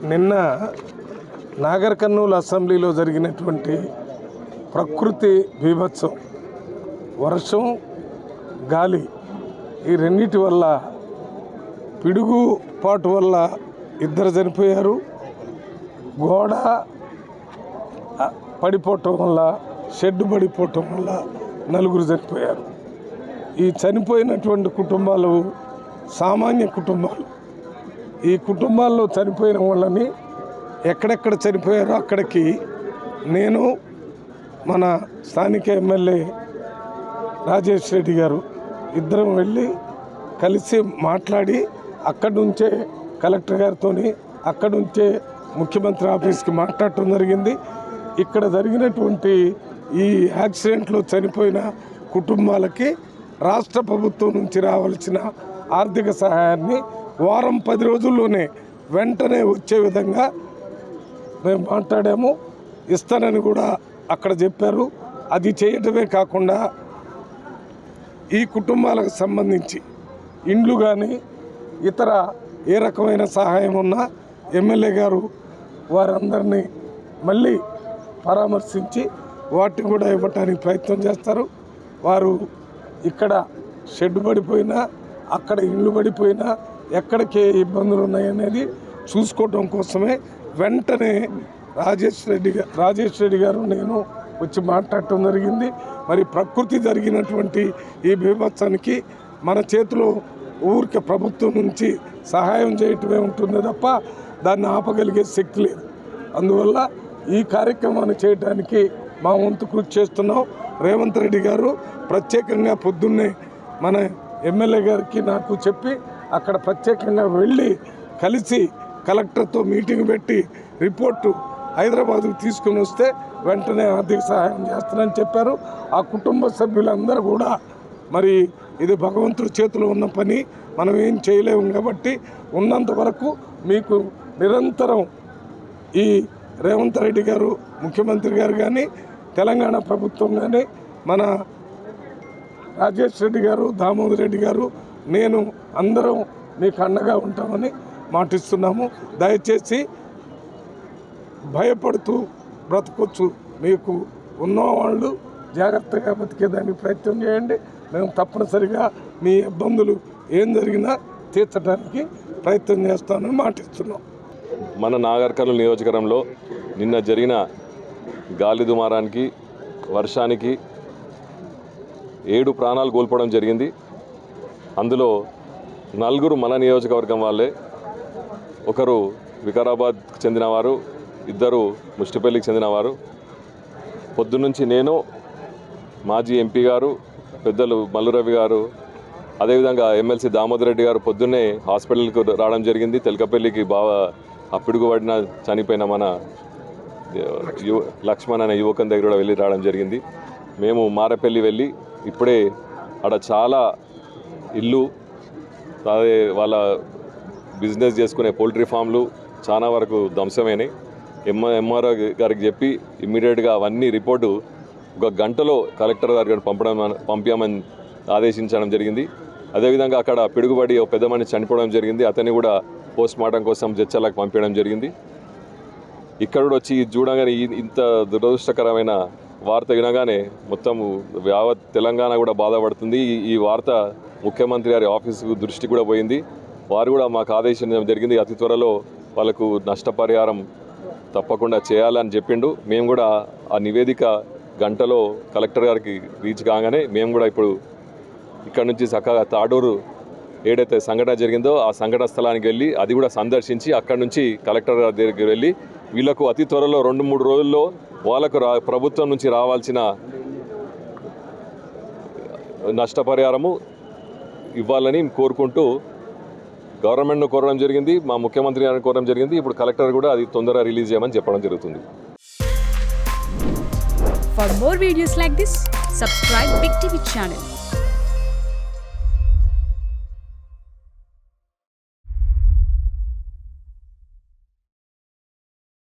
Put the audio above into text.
నిన్న నాగర్ కర్నూలు అసెంబ్లీలో జరిగినటువంటి ప్రకృతి బీభత్సం, వర్షం, గాలి, ఈ రెండింటి వల్ల, పిడుగుపాటు వల్ల 2 చనిపోయారు. గోడ పడిపోవటం వల్ల, షెడ్ పడిపోవటం వల్ల 4 చనిపోయారు. ఈ చనిపోయినటువంటి కుటుంబాలు సామాన్య కుటుంబాలు. ఈ కుటుంబాల్లో చనిపోయిన వాళ్ళని ఎక్కడెక్కడ చనిపోయారో అక్కడికి నేను, మన స్థానిక ఎమ్మెల్యే రాజేష్ రెడ్డి గారు ఇద్దరం వెళ్ళి కలిసి మాట్లాడి అక్కడి నుంచే కలెక్టర్ గారితో, అక్కడి నుంచే ముఖ్యమంత్రి ఆఫీస్కి మాట్లాడటం జరిగింది. ఇక్కడ జరిగినటువంటి ఈ యాక్సిడెంట్లో చనిపోయిన కుటుంబాలకి రాష్ట్ర ప్రభుత్వం నుంచి రావాల్సిన ఆర్థిక సహాయాన్ని వారం 10 రోజుల్లోనే వెంటనే వచ్చే విధంగా మేము మాట్లాడాము. ఇస్తానని కూడా అక్కడ చెప్పారు. అది చేయటమే కాకుండా ఈ కుటుంబాలకు సంబంధించి ఇండ్లు కానీ ఇతర ఏ రకమైన సహాయం ఉన్నా ఎమ్మెల్యే గారు వారందరినీ మళ్ళీ పరామర్శించి వాటిని కూడా ఇవ్వటానికి ప్రయత్నం చేస్తారు. వారు ఇక్కడ షెడ్ పడిపోయినా, అక్కడ ఇళ్ళు పడిపోయినా, ఎక్కడికి ఏ ఇబ్బందులు ఉన్నాయనేది చూసుకోవటం కోసమే వెంటనే రాజేష్ రెడ్డి గారు నేను వచ్చి మాట్లాడటం జరిగింది. మరి ప్రకృతి జరిగినటువంటి ఈ బీభత్సానికి మన చేతిలో ఊరికే ప్రభుత్వం నుంచి సహాయం చేయటమే ఉంటుంది తప్ప దాన్ని ఆపగలిగే శక్తి లేదు. అందువల్ల ఈ కార్యక్రమాన్ని చేయడానికి మా వంతు కృషి చేస్తున్నాం. రేవంత్ రెడ్డి గారు ప్రత్యేకంగా పొద్దున్నే మన ఎమ్మెల్యే గారికి నాకు చెప్పి అక్కడ ప్రత్యేకంగా వెళ్ళి కలిసి కలెక్టర్తో మీటింగ్ పెట్టి రిపోర్టు హైదరాబాద్కు తీసుకుని వస్తే వెంటనే ఆర్థిక సహాయం చేస్తానని చెప్పారు. ఆ కుటుంబ సభ్యులందరూ కూడా మరి ఇది భగవంతుడి చేతిలో ఉన్న పని, మనం ఏం చేయలేము కాబట్టి ఉన్నంత వరకు మీకు నిరంతరం ఈ రేవంత్ రెడ్డి గారు ముఖ్యమంత్రి గారు కానీ, తెలంగాణ ప్రభుత్వం కానీ, మన రాజేష్ రెడ్డి గారు, దామోదర్ రెడ్డి గారు, నేను అందరం మీకు అండగా ఉంటామని మాటిస్తున్నాము. దయచేసి భయపడుతూ బ్రతకొచ్చు, మీకు ఉన్నవాళ్ళు జాగ్రత్తగా బతికేదానికి ప్రయత్నం చేయండి. మేము తప్పనిసరిగా మీ ఇబ్బందులు ఏం జరిగినా తీర్చడానికి ప్రయత్నం చేస్తామని మాటిస్తున్నాం. మన నాగర్ కర్నూలు నియోజకవర్గంలో నిన్న జరిగిన గాలి దుమారానికి, వర్షానికి 7 ప్రాణాలు కోల్పోవడం జరిగింది. అందులో 4 మన నియోజకవర్గం వాళ్ళే. ఒకరు వికారాబాద్కి చెందినవారు, 2 ముష్టిపల్లికి చెందినవారు. పొద్దున్నుంచి నేను, మాజీ ఎంపీ గారు, పెద్దలు మల్లురవి గారు, అదేవిధంగా ఎమ్మెల్సీ దామోదర్ రెడ్డి గారు పొద్దున్నే హాస్పిటల్కి రావడం జరిగింది. తెలకపల్లికి బాగా పిడుగుపడిన చనిపోయిన మన లక్ష్మణ్ అనే యువకుని దగ్గర కూడా వెళ్ళి రావడం జరిగింది. మేము మారేపల్లి వెళ్ళి ఇప్పుడే అక్కడ చాలా ఇల్లు, అదే వాళ్ళ బిజినెస్ చేసుకునే పోల్ట్రీ ఫామ్లు చాలా వరకు ధ్వంసమైనాయి. ఎంఆర్ఓ గారికి చెప్పి ఇమ్మీడియట్గా అవన్నీ రిపోర్టు 1 గంటలో కలెక్టర్ గారికి పంపించమని ఆదేశించడం జరిగింది. అదేవిధంగా అక్కడ పిడుగుబడి ఒక పెద్ద మనిషి చనిపోవడం జరిగింది. అతన్ని కూడా పోస్ట్ మార్టం కోసం జడ్చర్లకు పంపించడం జరిగింది. ఇక్కడ కూడా వచ్చి చూడగానే ఇంత దురదృష్టకరమైన వార్త వినగానే మొత్తం యావత్ తెలంగాణ కూడా బాధపడుతుంది. ఈ వార్త ముఖ్యమంత్రి గారి ఆఫీసు దృష్టి కూడా పోయింది. వారు కూడా మాకు ఆదేశించడం జరిగింది. అతి త్వరలో వాళ్ళకు నష్టపరిహారం తప్పకుండా చేయాలని చెప్పిండు. మేము కూడా ఆ నివేదిక గంటలో కలెక్టర్ గారికి రీచ్ కాగానే మేము కూడా ఇప్పుడు ఇక్కడ నుంచి చక్కగా తాడూరు ఏదైతే సంఘటన జరిగిందో ఆ సంఘటన స్థలానికి వెళ్ళి అది కూడా సందర్శించి అక్కడ నుంచి కలెక్టర్ గారి దగ్గరికి వెళ్ళి వీళ్ళకు అతి త్వరలో 2-3 రోజుల్లో వాళ్ళకు ప్రభుత్వం నుంచి రావాల్సిన నష్టపరిహారము ఇవ్వాలని కోరుకుంటూ గవర్నమెంట్ను కోరడం జరిగింది, మా ముఖ్యమంత్రి గారిని కోరడం జరిగింది. ఇప్పుడు కలెక్టర్ కూడా అది తొందరగా రిలీజ్ చేయమని చెప్పడం జరుగుతుంది. For more videos like this, subscribe Big TV channel.